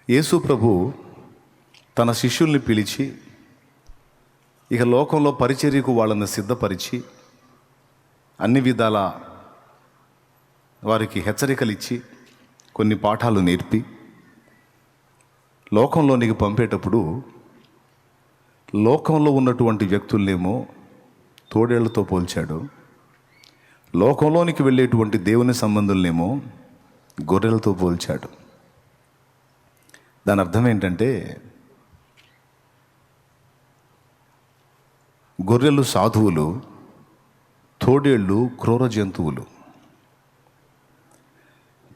యేసు ప్రభు తన శిష్యుల్ని పిలిచి ఇక లోకంలో పరిచర్యకు వాళ్ళని సిద్ధపరిచి అన్ని విధాల వారికి హెచ్చరికలు ఇచ్చి కొన్ని పాఠాలు నేర్పి లోకంలోనికి పంపేటప్పుడు లోకంలో ఉన్నటువంటి వ్యక్తులనేమో తోడేళ్లతో పోల్చాడు, లోకంలోనికి వెళ్ళేటువంటి దేవుని సంబంధులనేమో గొర్రెలతో పోల్చాడు. దాని అర్థం ఏంటంటే గొర్రెలు సాధువులు, తోడేళ్ళు క్రూర జంతువులు.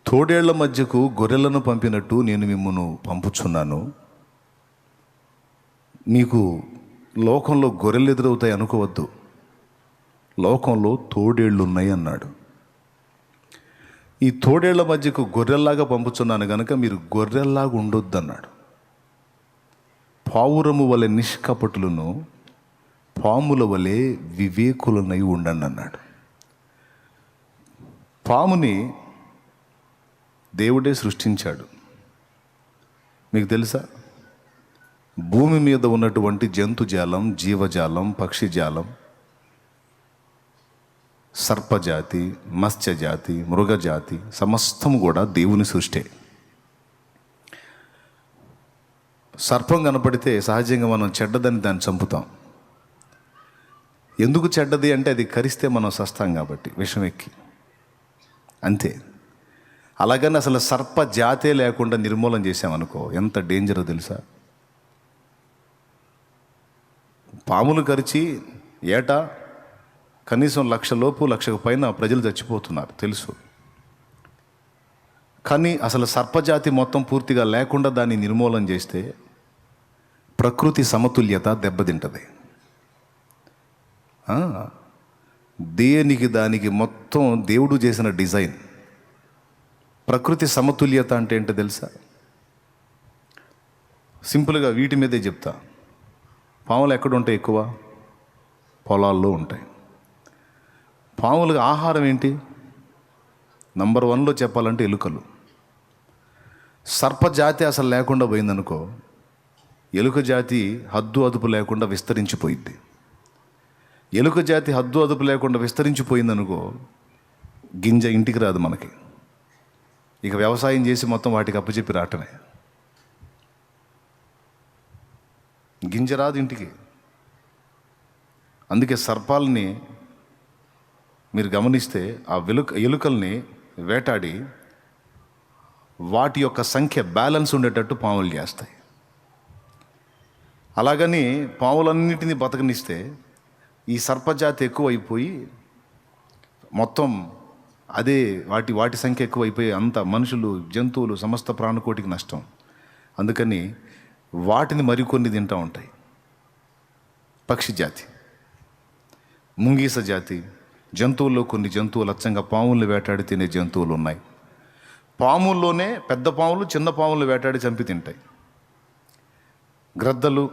తోడేళ్ల మధ్యకు గొర్రెలను పంపినట్టు నేను మిమ్మల్ని పంపుచున్నాను. మీకు లోకంలో గొర్రెలు ఎదురవుతాయి అనుకోవద్దు, లోకంలో తోడేళ్ళు ఉన్నాయి అన్నాడు. ఈ తోడేళ్ల మధ్యకు గొర్రెల్లాగా పంపుచున్నాను కనుక మీరు గొర్రెల్లాగా ఉండొద్దు అన్నాడు. పావురము వలె నిష్కపటులను, పాముల వలె వివేకులనై ఉండండి అన్నాడు. పాముని దేవుడే సృష్టించాడు. మీకు తెలుసా, భూమి మీద ఉన్నటువంటి జంతుజాలం, జీవజాలం, పక్షిజాలం, సర్పజాతి, మత్స్యజాతి, మృగజాతి సమస్తము కూడా దేవుని సృష్టే. సర్పం కనపడితే సహజంగా మనం చెడ్డదని దాన్ని చంపుతాం. ఎందుకు చెడ్డది అంటే అది కరిస్తే మనం సస్తాం కాబట్టి, విషం ఎక్కి, అంతే. అలాగని అసలు సర్ప జాతే లేకుండా నిర్మూలన చేసామనుకో ఎంత డేంజరో తెలుసా. పాములు కరిచి ఏటా కనీసం 1,00,000 లోపు 1,00,000 పైన ప్రజలు చచ్చిపోతున్నారు తెలుసు. కానీ అసలు సర్పజాతి మొత్తం పూర్తిగా లేకుండా దాన్ని నిర్మూలన చేస్తే ప్రకృతి సమతుల్యత దెబ్బతింటది. దేనికి దానికి మొత్తం దేవుడు చేసిన డిజైన్. ప్రకృతి సమతుల్యత అంటే ఏంటో తెలుసా? సింపుల్గా వీటి మీదే చెప్తా. పాములు ఎక్కడ ఉంటాయి? ఎక్కువ పొలాల్లో ఉంటాయి. పాములకు ఆహారం ఏంటి? నంబర్ 1లో చెప్పాలంటే ఎలుకలు. సర్పజాతి అసలు లేకుండా పోయిందనుకో, ఎలుక జాతి హద్దు అదుపు లేకుండా విస్తరించిపోయింది. ఎలుక జాతి హద్దు అదుపు లేకుండా విస్తరించిపోయిందనుకో, గింజ ఇంటికి రాదు మనకి. ఇక వ్యవసాయం చేసి మొత్తం వాటికి అప్పచెప్పి రావటమే. గింజ రాదు ఇంటికి. అందుకే సర్పాలని మీరు గమనిస్తే ఆ ఎలుకల్ని వేటాడి వాటి యొక్క సంఖ్య బ్యాలెన్స్ ఉండేటట్టు పాములు చేస్తాయి. అలాగని పాములన్నిటినీ బతకనిస్తే ఈ సర్పజాతి ఎక్కువైపోయి మొత్తం అదే వాటి సంఖ్య ఎక్కువైపోయి అంత మనుషులు, జంతువులు, సమస్త ప్రాణకోటికి నష్టం. అందుకని వాటిని మరికొన్ని తింటూ ఉంటాయి. పక్షి జాతి, ముంగీస జాతి, జంతువుల్లో కొన్ని జంతువులు అచ్చంగా పాములను వేటాడి తినే జంతువులు ఉన్నాయి. పాముల్లోనే పెద్ద పాములు, చిన్న పాములు వేటాడి చంపి తింటాయి. గ్రద్దలు,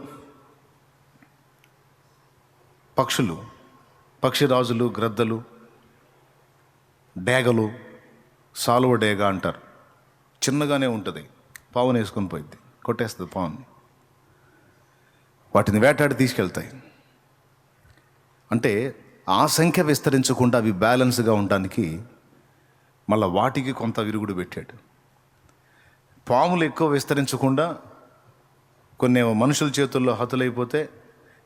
పక్షులు, పక్షిరాజులు, గ్రద్దలు, డేగలు, సాలువ డేగ అంటారు. చిన్నగానే ఉంటుంది, పావును వేసుకొని పోయింది, కొట్టేస్తుంది పావుని. వాటిని వేటాడి తీసుకెళ్తాయి. అంటే ఆ సంఖ్య విస్తరించకుండా అవి బ్యాలెన్స్గా ఉండడానికి మళ్ళీ వాటికి కొంత విరుగుడు పెట్టాడు. పాములు ఎక్కువ విస్తరించకుండా కొన్నేమో మనుషుల చేతుల్లో హతులైపోతే,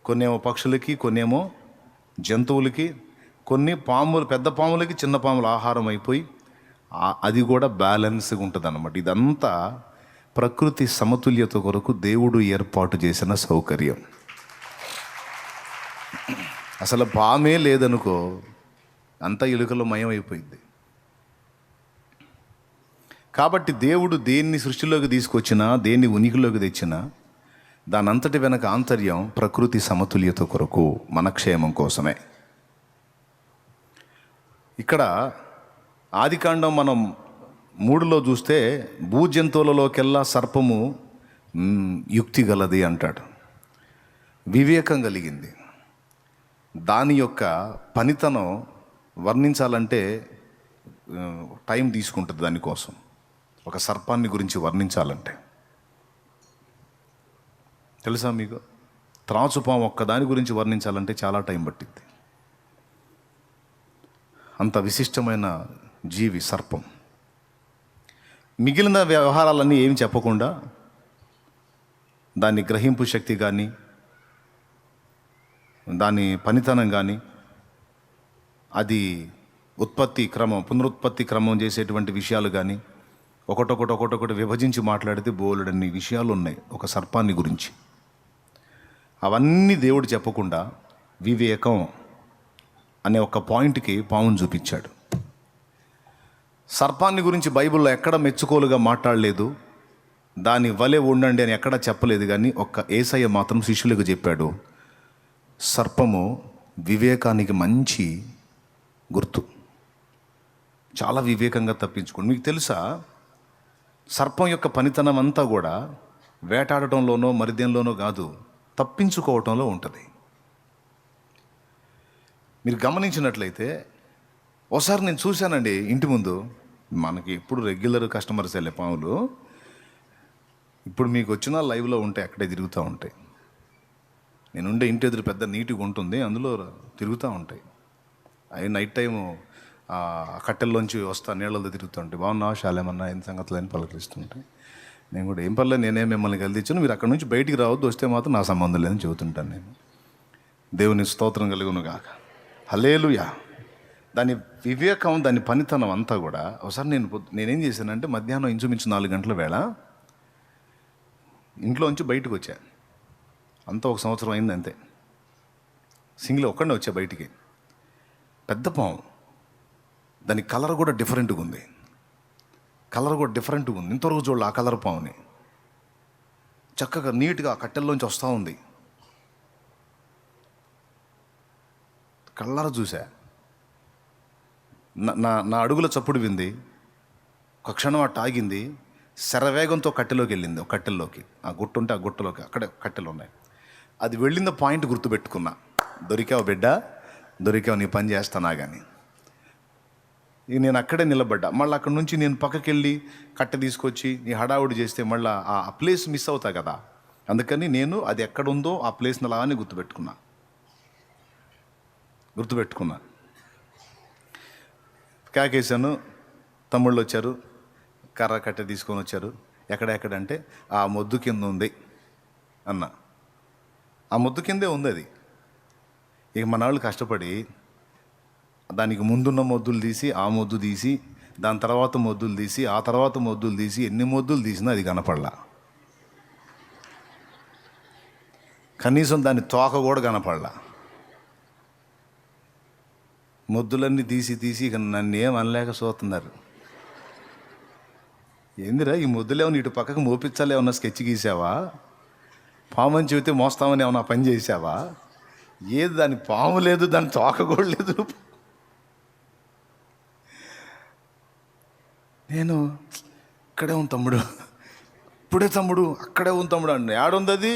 కొన్నేమో పక్షులకి, కొన్నేమో జంతువులకి, కొన్ని పాములు, పెద్ద పాములకి చిన్న పాములు ఆహారం అయిపోయి అది కూడా బ్యాలెన్స్గా ఉంటుంది అన్నమాట. ఇదంతా ప్రకృతి సమతుల్యత కొరకు దేవుడు ఏర్పాటు చేసిన సౌకర్యం. అసలు పామే లేదనుకో, అంతా ఎలుకలో మయమైపోయింది. కాబట్టి దేవుడు దేన్ని సృష్టిలోకి తీసుకొచ్చినా, దేన్ని ఉనికిలోకి తెచ్చినా దానంతటి వెనక ఆంతర్యం ప్రకృతి సమతుల్యత కొరకు, మన క్షేమం కోసమే. ఇక్కడ ఆదికాండం మనం 3లో చూస్తే భూజంతువులలోకెల్లా సర్పము యుక్తి గలది అంటాడు, వివేకం కలిగింది. దాని యొక్క పనితనం వర్ణించాలంటే టైం తీసుకుంటుంది. దానికోసం ఒక సర్పాన్ని గురించి వర్ణించాలంటే తెలుసా మీకు? త్రాచుపాము ఒక్కదాని గురించి వర్ణించాలంటే చాలా టైం పట్టింది. అంత విశిష్టమైన జీవి సర్పం. మిగిలిన వ్యవహారాలన్నీ ఏమి చెప్పకుండా దాని గ్రహింపు శక్తి కానీ, దాని పనితనం కానీ, అది ఉత్పత్తి క్రమం, పునరుత్పత్తి క్రమం చేసేటువంటి విషయాలు కానీ, ఒకటొకటి విభజించి మాట్లాడితే బోలెడన్ని విషయాలు ఉన్నాయి ఒక సర్పాన్ని గురించి. అవన్నీ దేవుడు చెప్పకుండా వివేకం అనే ఒక పాయింట్కి పామును చూపించాడు. సర్పాన్ని గురించి బైబిల్లో ఎక్కడ మెచ్చుకోలుగా మాట్లాడలేదు, దాని వలె ఉండండి అని ఎక్కడా చెప్పలేదు. కానీ ఒక్క యేసయ్య మాత్రం శిష్యులకు చెప్పాడు, సర్పము వివేకానికి మంచి గుర్తు, చాలా వివేకంగా తప్పించుకోండి. మీకు తెలుసా, సర్పం యొక్క పనితనం అంతా కూడా వేటాడటంలోనో మరిదేంలోనో కాదు, తప్పించుకోవటంలో ఉంటుంది. మీరు గమనించినట్లయితే ఒకసారి నేను చూశానండి ఇంటి ముందు, మనకి ఇప్పుడు రెగ్యులర్ కస్టమర్స్ వెళ్ళే పాములు ఇప్పుడు మీకు వచ్చిన లైవ్లో ఉంటాయి, అక్కడే తిరుగుతూ ఉంటాయి. నేనుండే ఇంటి ఎదురు పెద్ద నీట్గా ఉంటుంది, అందులో తిరుగుతూ ఉంటాయి. అవి నైట్ టైము కట్టెల్లోంచి వస్తా నీళ్ళలో తిరుగుతూ ఉంటాయి. బాగున్నావా శాలేమన్నా, ఏం సంగతులు అని పలకరిస్తుంటాయి. నేను కూడా ఏం పర్లేదు, నేనే మిమ్మల్ని కలిదించాను, మీరు అక్కడ నుంచి బయటికి రావద్దు, వస్తే మాత్రం నా సంబంధం లేదని చెబుతుంటాను నేను. దేవుని స్తోత్రం కలుగును గాక. హల్లెలూయా. దాని వివేకం, దాని పనితనం అంతా కూడా. ఒకసారి నేనేం చేశానంటే మధ్యాహ్నం ఇంచుమించు 4 గంటల వేళ ఇంట్లోంచి బయటకు వచ్చా. అంతా 1 సంవత్సరం అయింది అంతే. సింగిల్ ఒక్కడే వచ్చా బయటికి. పెద్ద పాము, దాని కలర్ కూడా డిఫరెంట్గా ఉంది. ఇంతవరకు చూడాలి ఆ కలర్ పాముని. చక్కగా నీట్గా కట్టెల్లోంచి వస్తూ ఉంది. కళ్ళారా చూసా. నా అడుగుల చప్పుడు వింది. ఒక క్షణం అట్ట ఆగింది, శరవేగంతో కట్టెలోకి వెళ్ళింది. ఒక కట్టెల్లోకి, ఆ గుట్టు ఉంటే ఆ గుట్టలోకి, అక్కడే కట్టెలు ఉన్నాయి. అది వెళ్ళిన పాయింట్ గుర్తుపెట్టుకున్నా, దొరికావు బిడ్డ, దొరికావు, నీ పని చేస్తానా కానీ. ఇక నేను అక్కడే నిలబడ్డా. మళ్ళీ అక్కడి నుంచి నేను పక్కకి వెళ్ళి కట్టె తీసుకొచ్చి నీ హడావుడి చేస్తే మళ్ళీ ఆ ప్లేస్ మిస్ అవుతా కదా. అందుకని నేను అది ఎక్కడుందో ఆ ప్లేస్ని అలానే గుర్తుపెట్టుకున్నా. కాకేశాను. తమ్ముళ్ళు వచ్చారు, కర్ర కట్టె తీసుకొని వచ్చారు. ఎక్కడంటే ఆ మొద్దు కింద ఉంది అన్న. ఆ మొద్దు కిందే ఉంది అది. ఇక మన వాళ్ళు కష్టపడి దానికి ముందున్న మొద్దులు తీసి, ఆ మొద్దు తీసి, దాని తర్వాత మొద్దులు తీసి, ఆ తర్వాత మొద్దులు తీసి, ఎన్ని మొద్దులు తీసినా అది కనపడలా. కనీసం దాని తోక కూడా కనపడలా. మొద్దులన్నీ తీసి ఇక నన్ను ఏం అనలేక చూస్తున్నారు. ఏందిరా ఈ మొద్దులేమన్నా ఇటు పక్కకు మోపించాలి, ఏమన్నా స్కెచ్ గీసావా, పామని చెబితే మోస్తామని ఏమన్నా పని చేసావా, ఏది దాని పాము లేదు, దాని తోక కూడా లేదు. నేను ఇక్కడే ఉంది తమ్ముడు, ఇప్పుడే తమ్ముడు, అక్కడే ఉంది తమ్ముడు అండి. ఏడుంది అది?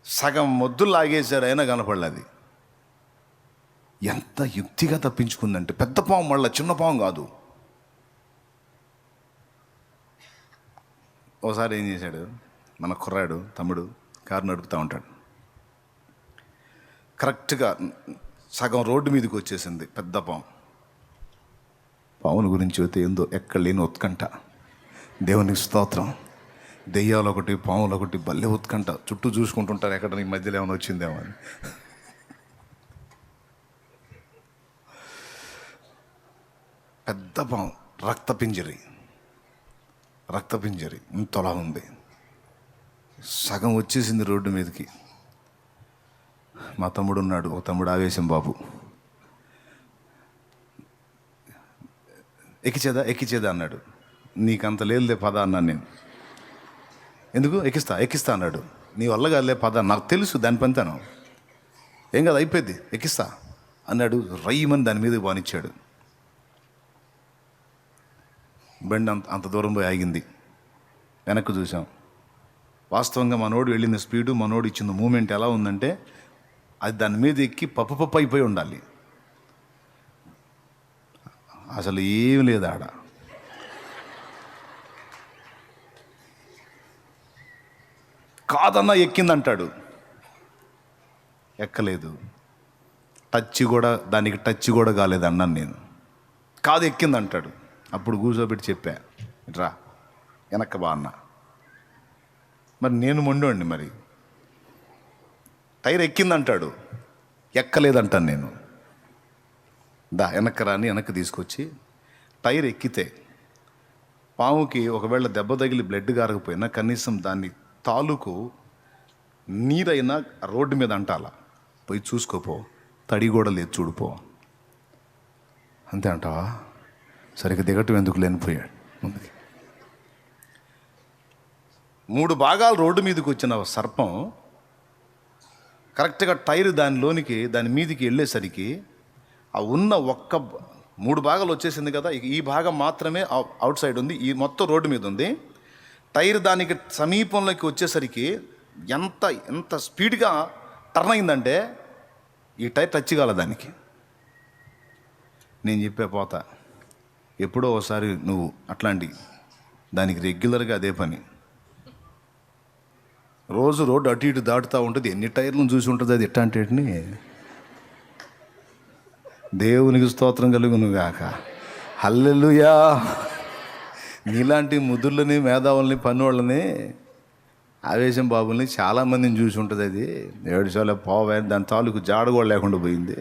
సగం మొద్దులు లాగేశారు, అయినా కనపడలేదు. ఎంత యుక్తిగా తప్పించుకుందంటే, పెద్ద పాము, మళ్ళీ చిన్న పాము కాదు. ఓసారి ఏం చేశాడు, మన కుర్రాడు తమ్ముడు కారు నడుపుతూ ఉంటాడు. కరెక్ట్గా సగం రోడ్డు మీదకి వచ్చేసింది పెద్ద పాము. పాముని గురించి అయితే ఏందో ఎక్కడ లేని ఉత్కంఠ. దేవునికి స్తోత్రం. దెయ్యాలు ఒకటి, పాములు ఒకటి, భలే ఉత్కంఠ. చుట్టూ చూసుకుంటుంటారు ఎక్కడ నీ మధ్యలో ఏమైనా వచ్చిందేమో అని. పెద్ద పాము, రక్తపింజరి ఇంతలా ఉంది. సగం వచ్చేసింది రోడ్డు మీదకి. మా తమ్ముడు ఉన్నాడు, ఓ తమ్ముడు ఆవేశం బాబు, ఎక్కిచేదా అన్నాడు. నీకంత లేదులే పద అన్నాను నేను. ఎందుకు? ఎక్కిస్తా అన్నాడు. నీ వల్ల కాదులే పద, నాకు తెలుసు దాని పనితనం, ఏం కాదు అయిపోయింది, ఎక్కిస్తా అన్నాడు. రయ్యమని దాని మీద బానిచ్చాడు. బండి అంత దూరం పోయి ఆగింది. వెనక్కి చూసాం. వాస్తవంగా మనోడు వెళ్ళిన స్పీడు, మనోడు ఇచ్చిన మూమెంట్ ఎలా ఉందంటే, అది దాని మీద ఎక్కి పప్పు అయిపోయి ఉండాలి. అసలు ఏం లేదు ఆడ. కాదన్నా ఎక్కిందంటాడు, ఎక్కలేదు. టచ్ కూడా కాలేదు అన్నాను నేను. కాదు ఎక్కిందంటాడు. అప్పుడు కూర్చోబెట్టి చెప్పా, రా వెనక్క బా అన్న. మరి నేను మొండోండి, మరి టైర్ ఎక్కిందంటాడు, ఎక్కలేదంటాను నేను. వెనక్కి రాని వెనక్కి తీసుకొచ్చి టైర్ ఎక్కితే పాముకి ఒకవేళ దెబ్బ తగిలి బ్లడ్ గారకపోయినా కనీసం దాన్ని తాలూకు నీరైనా రోడ్డు మీద అంటాలా, పోయి చూసుకోపో, తడి కూడా లేదు చూడిపో. అంతే అంటావా? సరిగ్గా దిగటం ఎందుకు లేనిపోయాడు ముందుకి. 3 భాగాలు రోడ్డు మీదకి వచ్చిన సర్పం కరెక్ట్గా టైర్ దాని మీదకి వెళ్ళేసరికి ఆ ఉన్న 3 భాగాలు వచ్చేసింది కదా, ఈ భాగం మాత్రమే అవుట్ సైడ్ ఉంది, ఈ మొత్తం రోడ్డు మీద ఉంది. టైర్ దానికి సమీపంలోకి వచ్చేసరికి ఎంత స్పీడ్గా టర్న్ అయిందంటే ఈ టైర్ టచ్ కాల దానికి. నేను చెప్పే పోతా, ఎప్పుడో ఒకసారి నువ్వు అట్లాంటి దానికి రెగ్యులర్గా అదే పని. రోజు రోడ్డు అటు ఇటు దాటుతూ ఉంటుంది, ఎన్ని టైర్లను చూసి ఉంటుంది అది ఎట్లాంటిని. దేవునికి స్తోత్రం కలుగును గాక. హల్లెలూయా. నీలాంటి ముదుర్లని, మేధావుల్ని, పన్నోళ్ళని, ఆవేశం బాబుల్ని చాలామందిని చూసి ఉంటుంది. అది 7 సార్లు పోవే, దాని తాలూకు జాడ కూడా లేకుండా పోయింది.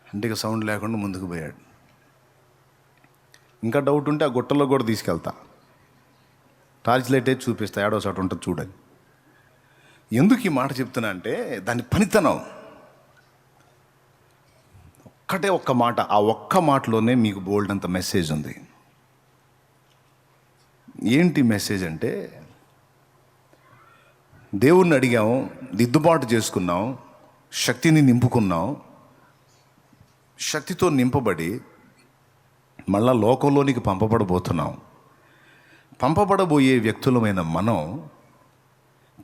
అంటే ఇక సౌండ్ లేకుండా ముందుకు పోయాడు. ఇంకా డౌట్ ఉంటే ఆ గుట్టలో కూడా తీసుకెళ్తా, టార్చ్ లైట్ అయితే చూపిస్తా, ఏడో చోట ఉంటుంది చూడని. ఎందుకు ఈ మాట చెప్తున్నా అంటే దాని పనితనం. ఒక్క మాట, ఆ ఒక్క మాటలోనే మీకు బోల్డ్ అంత మెసేజ్ ఉంది. ఏంటి మెసేజ్ అంటే, దేవుణ్ణి అడిగాం, దిద్దుబాటు చేసుకున్నాం, శక్తిని నింపుకున్నాం, శక్తితో నింపబడి మళ్ళా లోకంలోనికి పంపబడబోతున్నాం. పంపబడబోయే వ్యక్తులమైన మనం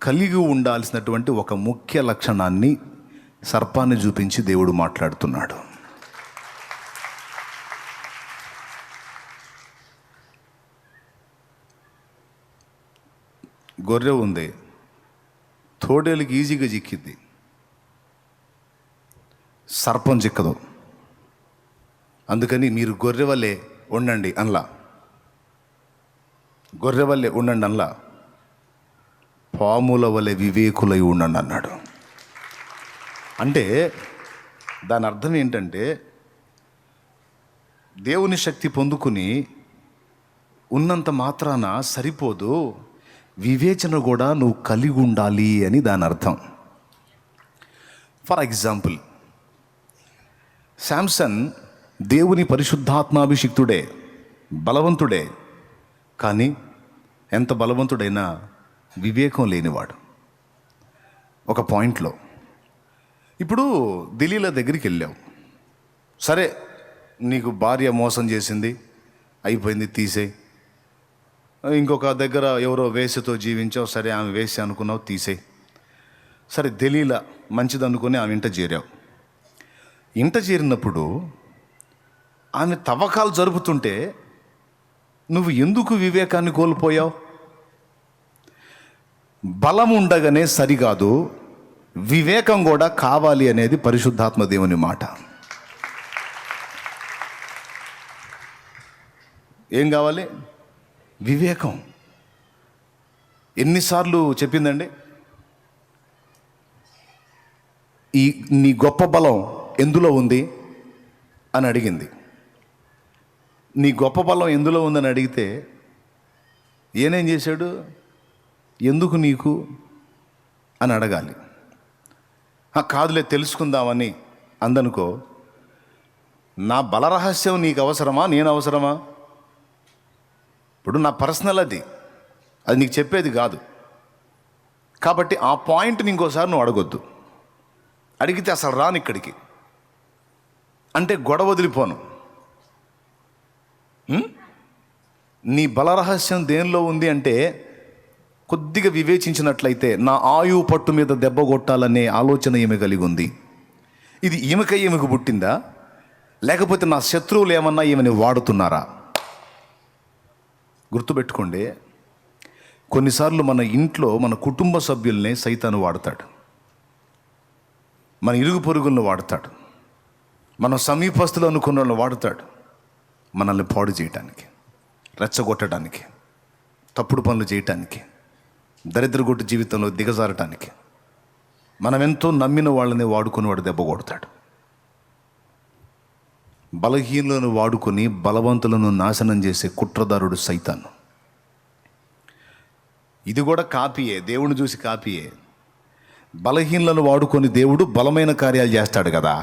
కలిగి ఉండాల్సినటువంటి ఒక ముఖ్య లక్షణాన్ని సర్పాన్ని చూపించి దేవుడు మాట్లాడుతున్నాడు. గొర్రె ఉంది, తోడేలుకి ఈజీగా చిక్కిద్ది, సర్పం చిక్కదు. అందుకని మీరు గొర్రె వల్లే ఉండండి అనలా, గొర్రె వల్లే ఉండండి అనలా, పాముల వలె వివేకులై ఉండండి అన్నాడు. అంటే దాని అర్థం ఏంటంటే, దేవుని శక్తి పొందుకుని ఉన్నంత మాత్రాన సరిపోదు, వివేచన కూడా నువ్వు కలిగి ఉండాలి అని దాని అర్థం. ఫర్ ఎగ్జాంపుల్, శాంసన్ దేవుని పరిశుద్ధాత్మాభిషిక్తుడే, బలవంతుడే, కానీ ఎంత బలవంతుడైనా వివేకం లేనివాడు ఒక పాయింట్లో. ఇప్పుడు దిలీలా దగ్గరికి వెళ్ళావు, సరే నీకు భార్య మోసం చేసింది, అయిపోయింది, తీసేయి. ఇంకొక దగ్గర ఎవరో వేశ్యతో జీవించావు, సరే ఆమె వేశ్య అనుకున్నావు, తీసేయి. సరే దిలీలా మంచిది అనుకుని ఆమె ఇంట చేరావు. ఇంట చేరినప్పుడు ఆమె తవ్వకాలు జరుపుతుంటే నువ్వు ఎందుకు వివేకాన్ని కోల్పోయావు? బలం ఉండగానే సరికాదు, వివేకం కూడా కావాలి అనేది పరిశుద్ధాత్మ దేవుని మాట. ఏం కావాలి? వివేకం. ఎన్నిసార్లు చెప్పిందండి, నీ గొప్ప బలం ఎందులో ఉంది అని అడిగింది. నీ గొప్ప బలం ఎందులో ఉందని అడిగితే ఏనేం చేశాడు? ఎందుకు నీకు అని అడగాలి. కాదులే తెలుసుకుందామని అందనుకో, నా బలరహస్యం నీకు అవసరమా, నేను అవసరమా? ఇప్పుడు నా పర్సనల్ అది నీకు చెప్పేది కాదు. కాబట్టి ఆ పాయింట్ని ఇంకోసారి నువ్వు అడగొద్దు. అడిగితే అసలు రాను ఇక్కడికి అంటే గొడవ వదిలిపోను. నీ బలరహస్యం దేనిలో ఉంది అంటే కొద్దిగా వివేచించినట్లయితే నా ఆయువు పట్టు మీద దెబ్బ కొట్టాలనే ఆలోచన ఈమె కలిగి ఉంది. ఇది ఈమెకు పుట్టిందా, లేకపోతే నా శత్రువులు ఏమన్నా ఈమెని వాడుతున్నారా? గుర్తుపెట్టుకోండి, కొన్నిసార్లు మన ఇంట్లో మన కుటుంబ సభ్యుల్నే సైతాను వాడతాడు, మన ఇరుగు పొరుగులను వాడతాడు, మన సమీపస్తులు అనుకున్న వాళ్ళని వాడతాడు, మనల్ని పాడు చేయటానికి, రెచ్చగొట్టడానికి, తప్పుడు పనులు చేయటానికి, దరిద్రగొట్టు జీవితంలో దిగజారటానికి. మనమెంతో నమ్మిన వాళ్ళని వాడుకొని వాడు దెబ్బ కొడతాడు. బలహీనులను వాడుకొని బలవంతులను నాశనం చేసే కుట్రదారుడు సైతాను. ఇది కూడా కాపీయే, దేవుని చూసి కాపీయే. బలహీనులను వాడుకొని దేవుడు బలమైన కార్యాలు చేస్తాడు కదా.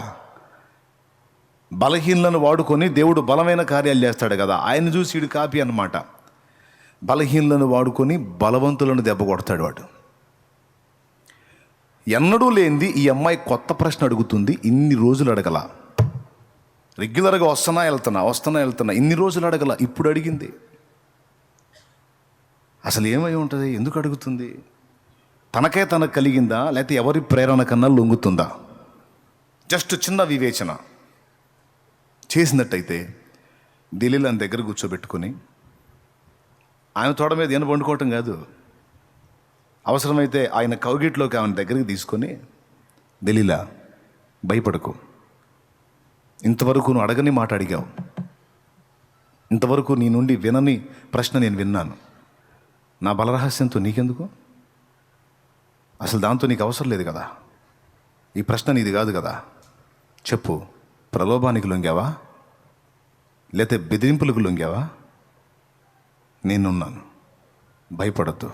బలహీనులను వాడుకొని దేవుడు బలమైన కార్యాలు చేస్తాడు కదా. ఆయన చూసి వీడు కాపీ అన్నమాట. బలహీనులను వాడుకొని బలవంతులను దెబ్బ కొడతాడు వాడు. ఎన్నడూ లేనిది ఈ అమ్మాయి కొత్త ప్రశ్న అడుగుతుంది. ఇన్ని రోజులు అడగల, రెగ్యులర్గా వస్తున్నా వెళ్తున్నా, ఇన్ని రోజులు అడగల, ఇప్పుడు అడిగింది. అసలు ఏమై ఉంటుంది? ఎందుకు అడుగుతుంది? తనకు కలిగిందా, లేకపోతే ఎవరి ప్రేరణ కన్నా లొంగుతుందా? జస్ట్ చిన్న వివేచన చేసినట్టయితే దిలీలాని దగ్గర కూర్చోబెట్టుకొని, ఆయన తోడ మీద ఈయన వండుకోవటం కాదు, అవసరమైతే ఆయన కౌగిట్లోకి ఆయన దగ్గరికి తీసుకొని, దిలీలా భయపడకు, ఇంతవరకు నువ్వు అడగని మాట అడిగావు, ఇంతవరకు నీ నుండి వినని ప్రశ్న నేను విన్నాను, నా బలరహస్యంతో నీకెందుకు? అసలు దాంతో నీకు అవసరం లేదు కదా, ఈ ప్రశ్న నీది కాదు కదా. చెప్పు, ప్రలోభానికి లొంగావా, లేతే బెదిరింపులకు లొంగావా? నేనున్నాను, భయపడద్దు.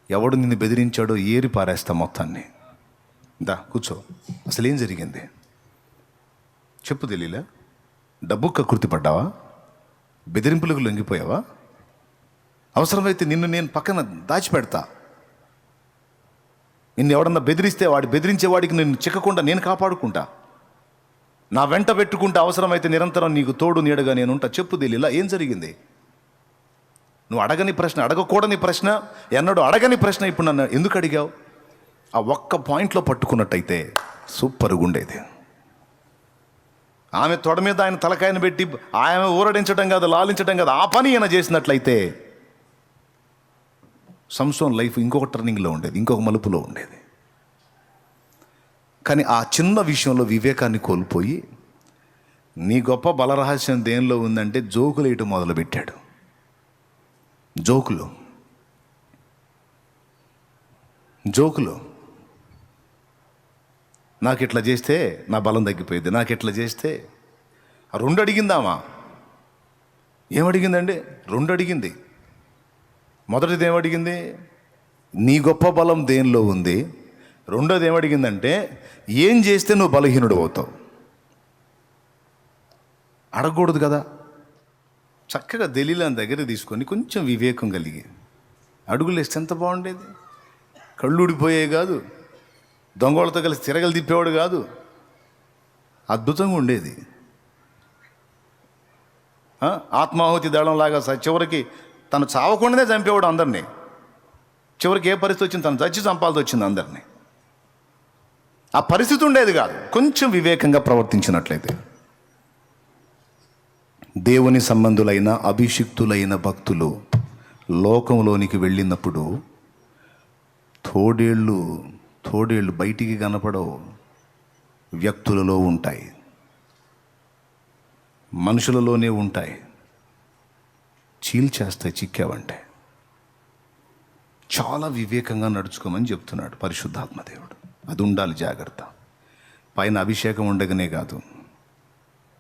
ఎవడు నిన్ను బెదిరించాడో ఏరి పారేస్తా మొత్తాన్ని. దా కూర్చో, అసలు ఏం జరిగింది చెప్పు దిలీలా. డబ్బు కకృతి పడ్డావా? బెదిరింపులకు లొంగిపోయావా? అవసరమైతే నిన్ను నేను పక్కన దాచిపెడతా. నిన్ను ఎవడన్నా బెదిరిస్తే బెదిరించేవాడికి నిన్ను చిక్కకుండా నేను కాపాడుకుంటా, నా వెంట పెట్టుకుంటా. అవసరమైతే నిరంతరం నీకు తోడు నీడగా నేనుంటా. చెప్పు దిలీలా, ఏం జరిగింది? నువ్వు అడగని ప్రశ్న, అడగకూడని ప్రశ్న, ఎన్నడూ అడగని ప్రశ్న ఇప్పుడు నన్ను ఎందుకు అడిగావు? ఆ ఒక్క పాయింట్లో పట్టుకున్నట్టయితే సూపర్గా ఉండేది. ఆమె తొడ మీద ఆయన తలకాయను పెట్టి ఆమె ఊరడించడం కాదు, లాలించడం కాదు, ఆ పని ఈయన చేసినట్లయితే సంసోన్ లైఫ్ ఇంకొక టర్నింగ్లో ఉండేది, ఇంకొక మలుపులో ఉండేది. కానీ ఆ చిన్న విషయంలో వివేకాన్ని కోల్పోయి, నీ గొప్ప బలరహస్యం దేనిలో ఉందంటే జోకులు వేయటం మొదలుపెట్టాడు. జోకులు నాకు ఇట్లా చేస్తే నా బలం తగ్గిపోయింది, నాకు ఇట్లా చేస్తే. రెండు అడిగిందామా? ఏమడిగిందండి? రెండు అడిగింది. మొదటిది ఏమడిగింది? నీ గొప్ప బలం దేనిలో ఉంది. రెండోది ఏమడిగిందంటే, ఏం చేస్తే నువ్వు బలహీనుడు అవుతావు. అడగకూడదు కదా. చక్కగా దలీలాని దగ్గర తీసుకొని కొంచెం వివేకం కలిగి అడుగులు వేస్తే ఎంత బాగుండేది. కళ్ళు ఊడిపోయేవి కాదు, దొంగలతో కలిసి తిరగలు తిప్పేవాడు కాదు, అద్భుతంగా ఉండేది. ఆత్మాహుతి దళంలాగా చివరికి తను చావకుండానే చంపేవాడు అందరినీ. చివరికి ఏ పరిస్థితి వచ్చింది? తను చచ్చి చంపాల్సి వచ్చింది అందరినీ. ఆ పరిస్థితి ఉండేది కాదు, కొంచెం వివేకంగా ప్రవర్తించినట్లయితే. దేవుని సంబంధులైన అభిషిక్తులైన భక్తులు లోకంలోనికి వెళ్ళినప్పుడు తోడేళ్ళు బయటికి కనపడవు, వ్యక్తులలో ఉంటాయి, మనుషులలోనే ఉంటాయి. చీల్చేస్తాయి చిక్కావంటే. చాలా వివేకంగా నడుచుకోమని చెప్తున్నాడు పరిశుద్ధాత్మ దేవుడు. అది ఉండాలి జాగ్రత్త. పైన అభిషేకం ఉండగానే కాదు,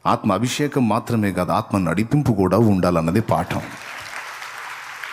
ఆత్మ అభిషేకం మాత్రమే కాదు, ఆత్మ నడిపింపు కూడా ఉండాలన్నది పాఠం.